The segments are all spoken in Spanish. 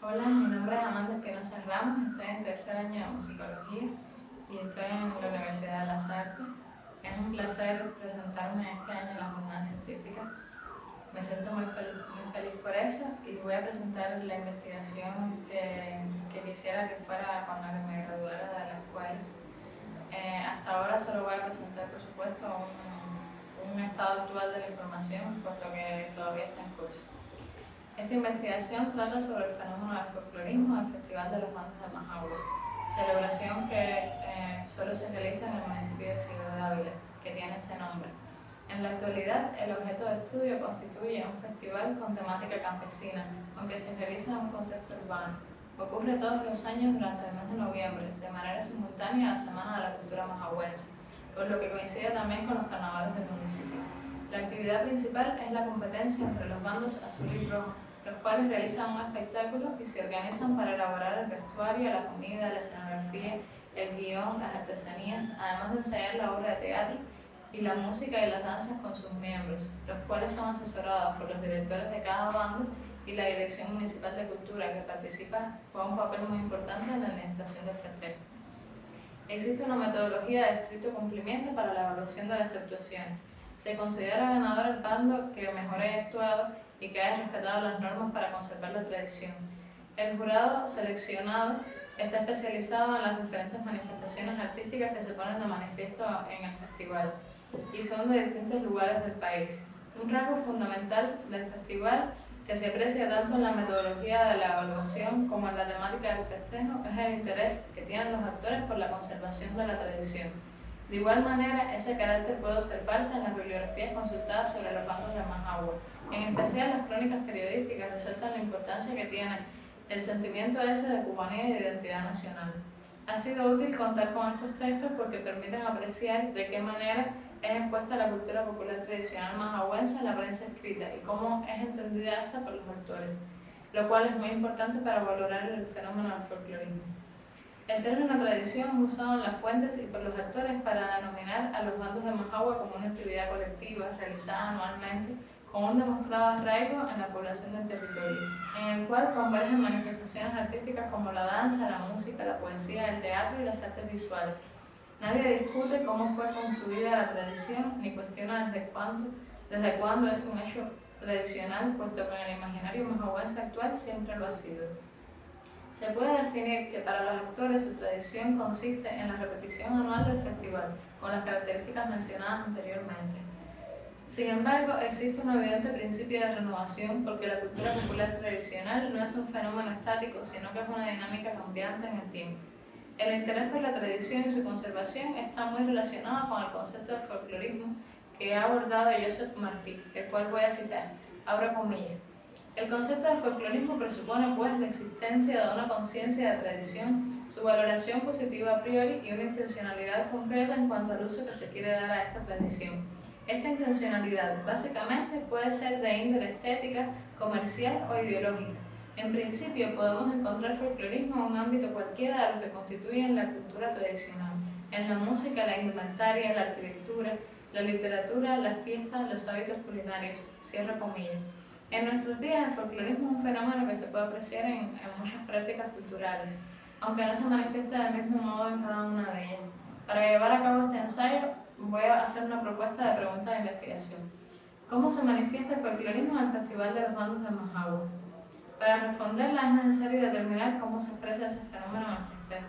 Hola, mi nombre es Amanda Espinosa Ramos, estoy en tercer año de musicología y estoy en la Universidad de las Artes. Es un placer presentarme este año en la jornada científica. Me siento muy feliz por eso y voy a presentar la investigación que quisiera que fuera cuando me graduara de la escuela. Hasta ahora solo voy a presentar, por supuesto, un estado actual de la información, puesto que todavía está en curso. Esta investigación trata sobre el fenómeno del folclorismo del Festival de los Bandos de Majagua, celebración que solo se realiza en el municipio de Ciudad de Ávila, que tiene ese nombre. En la actualidad, el objeto de estudio constituye un festival con temática campesina, aunque se realiza en un contexto urbano. Ocurre todos los años durante el mes de noviembre, de manera simultánea a la Semana de la Cultura Majagüense, por lo que coincide también con los carnavales del municipio. La actividad principal es la competencia entre los bandos azul y rojo, los cuales realizan un espectáculo y se organizan para elaborar el vestuario, la comida, la escenografía, el guión, las artesanías, además de ensayar la obra de teatro y la música y las danzas con sus miembros, los cuales son asesorados por los directores de cada bando y la Dirección Municipal de Cultura, que participa, juega un papel muy importante en la administración del festejo. Existe una metodología de estricto cumplimiento para la evaluación de las actuaciones. Se considera ganador el bando que mejor haya actuado y que haya respetado las normas para conservar la tradición. El jurado seleccionado está especializado en las diferentes manifestaciones artísticas que se ponen de manifiesto en el festival y son de distintos lugares del país. Un rasgo fundamental del festival que se aprecia tanto en la metodología de la evaluación como en la temática del festejo es el interés que tienen los actores por la conservación de la tradición. De igual manera, ese carácter puede observarse en las bibliografías consultadas sobre los bandos de Majagua. En especial, las crónicas periodísticas resaltan la importancia que tiene el sentimiento ese de cubanía y de identidad nacional. Ha sido útil contar con estos textos porque permiten apreciar de qué manera es expuesta la cultura popular tradicional majagüense en la prensa escrita y cómo es entendida esta por los autores, lo cual es muy importante para valorar el fenómeno del folclorismo. El término tradición es usado en las fuentes y por los actores para denominar a los bandos de Majagua como una actividad colectiva realizada anualmente con un demostrado arraigo en la población del territorio, en el cual convergen manifestaciones artísticas como la danza, la música, la poesía, el teatro y las artes visuales. Nadie discute cómo fue construida la tradición ni cuestiona desde cuándo es un hecho tradicional, puesto que en el imaginario majagüense actual siempre lo ha sido. Se puede definir que para los actores su tradición consiste en la repetición anual del festival, con las características mencionadas anteriormente. Sin embargo, existe un evidente principio de renovación porque la cultura popular tradicional no es un fenómeno estático, sino que es una dinámica cambiante en el tiempo. El interés por la tradición y su conservación está muy relacionado con el concepto de folclorismo que ha abordado Joseph Martí, el cual voy a citar, abro comillas. El concepto de folclorismo presupone, pues, la existencia de una conciencia de tradición, su valoración positiva a priori y una intencionalidad concreta en cuanto al uso que se quiere dar a esta tradición. Esta intencionalidad, básicamente, puede ser de índole estética, comercial o ideológica. En principio, podemos encontrar folclorismo en un ámbito cualquiera de lo que constituyen la cultura tradicional, en la música, la indumentaria, la arquitectura, la literatura, las fiestas, los hábitos culinarios, cierro comillas. En nuestros días, el folclorismo es un fenómeno que se puede apreciar en muchas prácticas culturales, aunque no se manifiesta del mismo modo en cada una de ellas. Para llevar a cabo este ensayo, voy a hacer una propuesta de pregunta de investigación. ¿Cómo se manifiesta el folclorismo en el Festival de los Bandos de Majagua? Para responderla es necesario determinar cómo se expresa ese fenómeno en el festejo.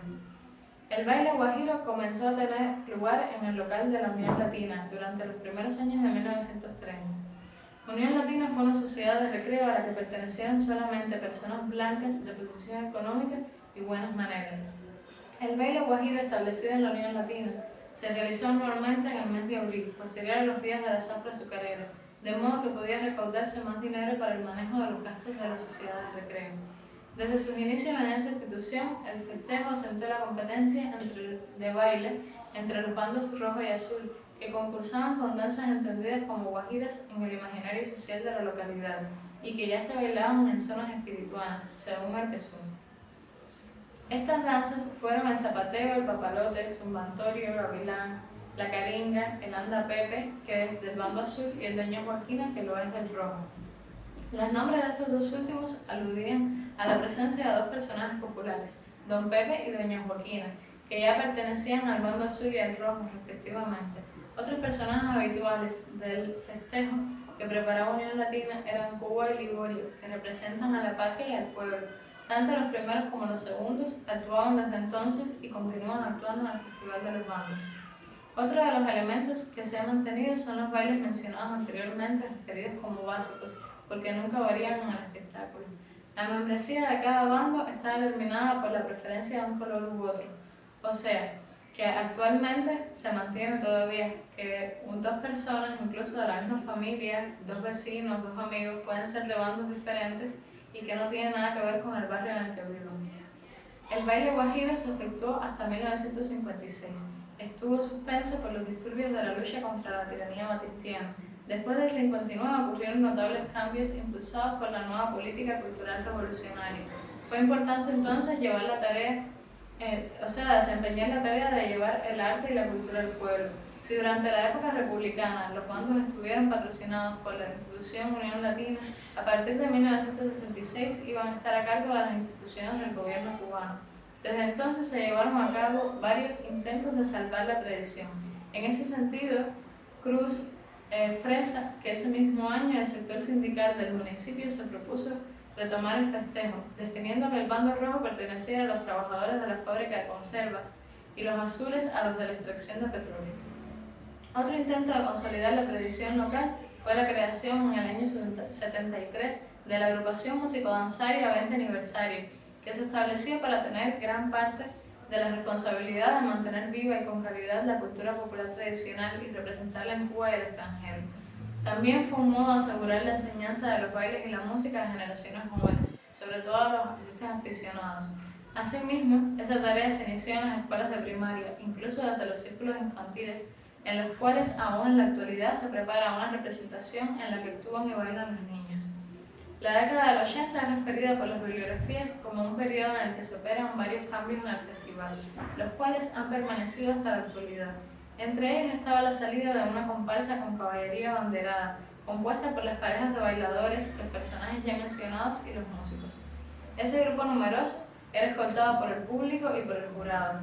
El baile guajiro comenzó a tener lugar en el local de la Unión Latina durante los primeros años de 1930. Unión Latina fue una sociedad de recreo a la que pertenecieron solamente personas blancas de posición económica y buenas maneras. El baile guajiro establecido en la Unión Latina se realizó anualmente en el mes de abril, posterior a los días de la zafra azucarera, de modo que podía recaudarse más dinero para el manejo de los gastos de la sociedad de recreo. Desde sus inicios en esa institución, el festejo asentó la competencia de baile entre los bandos rojo y azul, que concursaban con danzas entendidas como guajiras en el imaginario social de la localidad y que ya se bailaban en zonas espirituanas, según Marquesún. Estas danzas fueron el zapateo, el papalote, zumbantorio, el gavilán, la caringa, el anda pepe, que es del bando azul, y el doña Joaquina, que lo es del rojo. Los nombres de estos dos últimos aludían a la presencia de dos personajes populares, don Pepe y doña Joaquina, que ya pertenecían al bando azul y al rojo respectivamente. Otros personajes habituales del festejo que preparaba Unión Latina eran Cuba y Liborio, que representan a la patria y al pueblo. Tanto los primeros como los segundos actuaban desde entonces y continúan actuando en el Festival de los Bandos. Otro de los elementos que se han mantenido son los bailes mencionados anteriormente, referidos como básicos, porque nunca varían en el espectáculo. La membresía de cada bando está determinada por la preferencia de un color u otro, o sea, que actualmente se mantiene todavía que dos personas, incluso de la misma familia, dos vecinos, dos amigos, pueden ser de bandos diferentes y que no tienen nada que ver con el barrio en el que viven. El baile guajiro se efectuó hasta 1956. Estuvo suspenso por los disturbios de la lucha contra la tiranía batistiana. Después del 59 ocurrieron notables cambios impulsados por la nueva política cultural revolucionaria. Fue importante entonces llevar la tarea, desempeñar la tarea de llevar el arte y la cultura al pueblo. Si durante la época republicana los bandos estuvieron patrocinados por la institución Unión Latina, a partir de 1966 iban a estar a cargo de las instituciones del gobierno cubano. Desde entonces se llevaron a cabo varios intentos de salvar la tradición. En ese sentido, Cruz expresa que ese mismo año el sector sindical del municipio se propuso retomar el festejo, definiendo que el bando rojo pertenecía a los trabajadores de la fábrica de conservas y los azules a los de la extracción de petróleo. Otro intento de consolidar la tradición local fue la creación en el año 73 de la agrupación musicodanzaria 20 aniversario, que se estableció para tener gran parte de la responsabilidad de mantener viva y con calidad la cultura popular tradicional y representarla en Cuba y el extranjero. También fue un modo de asegurar la enseñanza de los bailes y la música a generaciones jóvenes, sobre todo a los artistas aficionados. Asimismo, esa tarea se inició en las escuelas de primaria, incluso desde los círculos infantiles, en los cuales aún en la actualidad se prepara una representación en la que actúan y bailan los niños. La década del 80 es referida por las bibliografías como un periodo en el que se operan varios cambios en el festival, los cuales han permanecido hasta la actualidad. Entre ellos estaba la salida de una comparsa con caballería banderada, compuesta por las parejas de bailadores, los personajes ya mencionados y los músicos. Ese grupo numeroso era escoltado por el público y por el jurado.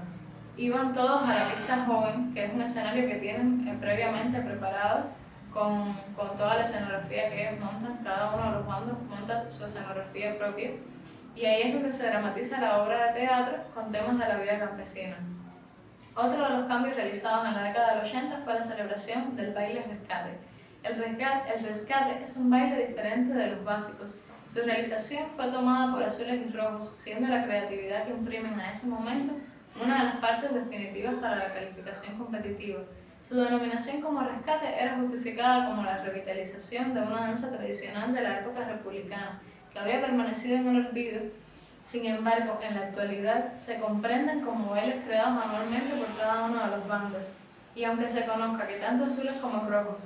Iban todos a la pista joven, que es un escenario que tienen previamente preparado con toda la escenografía que ellos montan. Cada uno de los bandos monta su escenografía propia, y ahí es donde se dramatiza la obra de teatro con temas de la vida campesina. Otro de los cambios realizados en la década del 80 fue la celebración del baile rescate. El rescate es un baile diferente de los básicos. Su realización fue tomada por azules y rojos, siendo la creatividad que imprimen a ese momento una de las partes definitivas para la calificación competitiva. Su denominación como rescate era justificada como la revitalización de una danza tradicional de la época republicana, que había permanecido en el olvido. Sin embargo, en la actualidad se comprenden como bailes creados anualmente por cada uno de los bandos, y aunque se conozca que tanto azules como rojos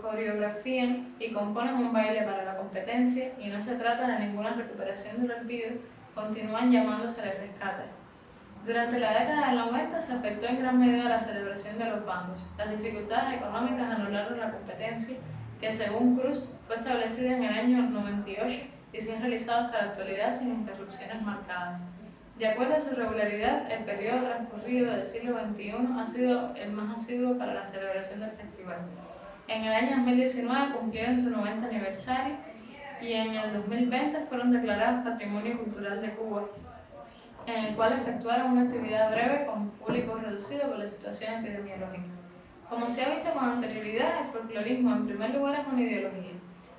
coreografían y componen un baile para la competencia y no se trata de ninguna recuperación del olvido, continúan llamándose el rescate. Durante la década del 90 se afectó en gran medida la celebración de los bandos. Las dificultades económicas anularon la competencia, que según Cruz fue establecida en el año 98 y se ha realizado hasta la actualidad sin interrupciones marcadas. De acuerdo a su regularidad, el periodo transcurrido del siglo XXI ha sido el más asiduo para la celebración del festival. En el año 2019 cumplieron su 90 aniversario y en el 2020 fueron declarados Patrimonio Cultural de Cuba, en el cual efectuaron una actividad breve con público reducido por la situación epidemiológica. Como se ha visto con anterioridad, el folclorismo en primer lugar es una ideología.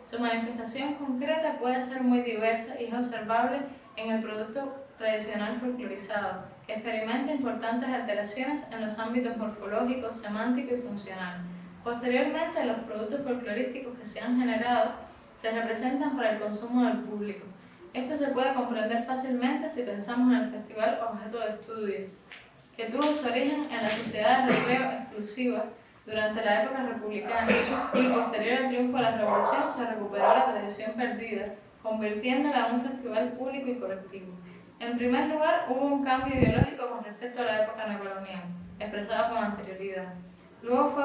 Su manifestación concreta puede ser muy diversa y es observable en el producto tradicional folclorizado, que experimenta importantes alteraciones en los ámbitos morfológico, semántico y funcional. Posteriormente, los productos folclorísticos que se han generado se representan para el consumo del público. Esto se puede comprender fácilmente si pensamos en el festival objeto de estudio, que tuvo su origen en la sociedad de recreo exclusiva durante la época republicana y posterior al triunfo de la revolución se recuperó la tradición perdida, convirtiéndola en un festival público y colectivo. En primer lugar, hubo un cambio ideológico con respecto a la época neocolonial, expresado con anterioridad. Luego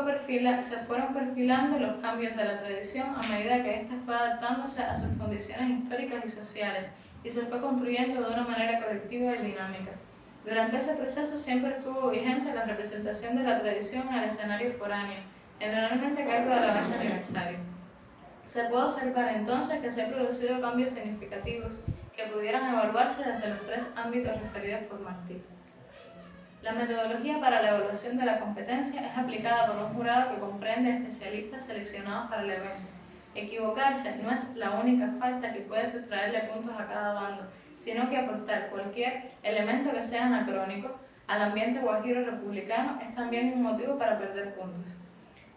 se fueron perfilando los cambios de la tradición a medida que ésta fue adaptándose a sus condiciones históricas y sociales y se fue construyendo de una manera colectiva y dinámica. Durante ese proceso siempre estuvo vigente la representación de la tradición en el escenario foráneo, generalmente a cargo de la banda aniversario. Se puede observar entonces que se han producido cambios significativos que pudieran evaluarse desde los 3 ámbitos referidos por Martí. La metodología para la evaluación de la competencia es aplicada por un jurado que comprende especialistas seleccionados para el evento. Equivocarse no es la única falta que puede sustraerle puntos a cada bando, sino que aportar cualquier elemento que sea anacrónico al ambiente guajiro republicano es también un motivo para perder puntos.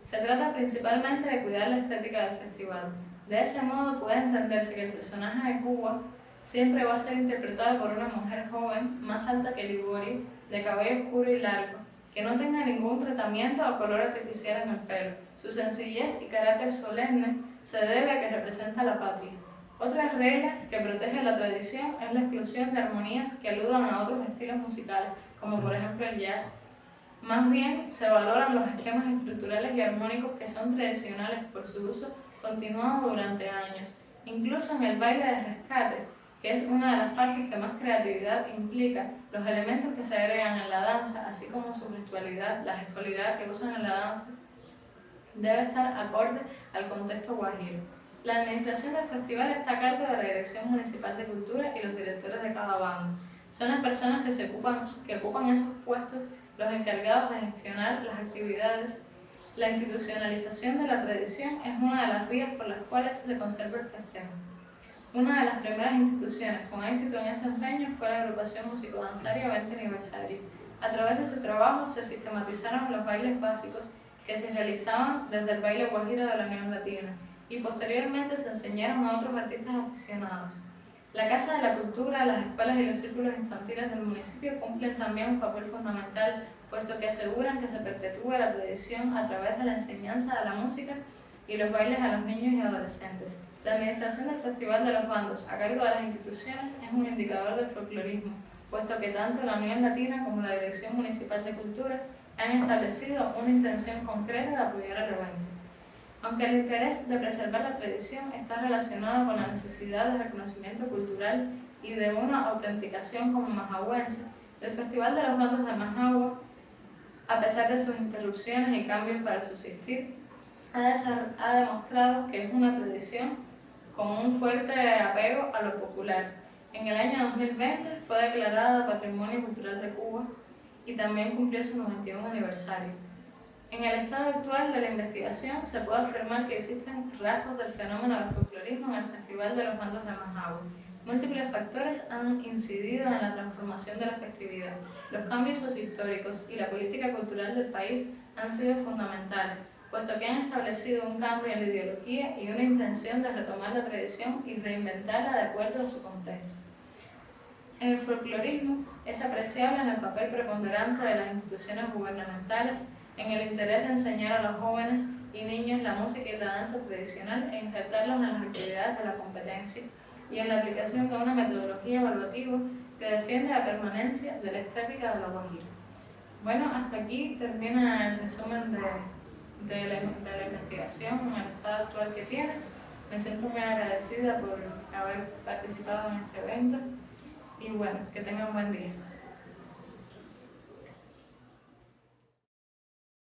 Se trata principalmente de cuidar la estética del festival. De ese modo puede entenderse que el personaje de Cuba siempre va a ser interpretado por una mujer joven, más alta que Liborio, de cabello oscuro y largo, que no tenga ningún tratamiento o color artificial en el pelo. Su sencillez y carácter solemne se debe a que representa la patria. Otra regla que protege la tradición es la exclusión de armonías que aludan a otros estilos musicales, como por ejemplo el jazz. Más bien, se valoran los esquemas estructurales y armónicos que son tradicionales por su uso continuado durante años. Incluso en el baile de rescate, que es una de las partes que más creatividad implica, los elementos que se agregan en la danza, así como su gestualidad, la gestualidad que usan en la danza, debe estar acorde al contexto guajiro. La administración del festival está a cargo de la Dirección Municipal de Cultura y los directores de cada bando. Son las personas que ocupan esos puestos los encargados de gestionar las actividades. La institucionalización de la tradición es una de las vías por las cuales se conserva el festejo. Una de las primeras instituciones con éxito en ese empeño fue la agrupación musicodanzaria 20 aniversario. A través de su trabajo se sistematizaron los bailes básicos que se realizaban desde el baile guajiro de la Unión Latina y posteriormente se enseñaron a otros artistas aficionados. La Casa de la Cultura, las escuelas y los círculos infantiles del municipio cumplen también un papel fundamental, puesto que aseguran que se perpetúe la tradición a través de la enseñanza de la música y los bailes a los niños y adolescentes. La administración del Festival de los Bandos a cargo de las instituciones es un indicador del folclorismo, puesto que tanto la Unión Latina como la Dirección Municipal de Cultura han establecido una intención concreta de apoyar el evento. Aunque el interés de preservar la tradición está relacionado con la necesidad de reconocimiento cultural y de una autenticación como majahuense, el Festival de los Bandos de Majagua, a pesar de sus interrupciones y cambios para subsistir, ha demostrado que es una tradición con un fuerte apego a lo popular. En el año 2020 fue declarada Patrimonio Cultural de Cuba y también cumplió su 91 aniversario. En el estado actual de la investigación se puede afirmar que existen rasgos del fenómeno del folclorismo en el Festival de los Bandos de Majagua. Múltiples factores han incidido en la transformación de la festividad. Los cambios sociohistóricos y la política cultural del país han sido fundamentales, puesto que han establecido un cambio en la ideología y una intención de retomar la tradición y reinventarla de acuerdo a su contexto. En el folclorismo es apreciable en el papel preponderante de las instituciones gubernamentales, en el interés de enseñar a los jóvenes y niños la música y la danza tradicional e insertarlos en las actividades de la competencia, y en la aplicación de una metodología evaluativa que defiende la permanencia de la estética de la guajira. Bueno, hasta aquí termina el resumen de la investigación en el estado actual que tiene. Me siento muy agradecida por haber participado en este evento y bueno, que tengan un buen día.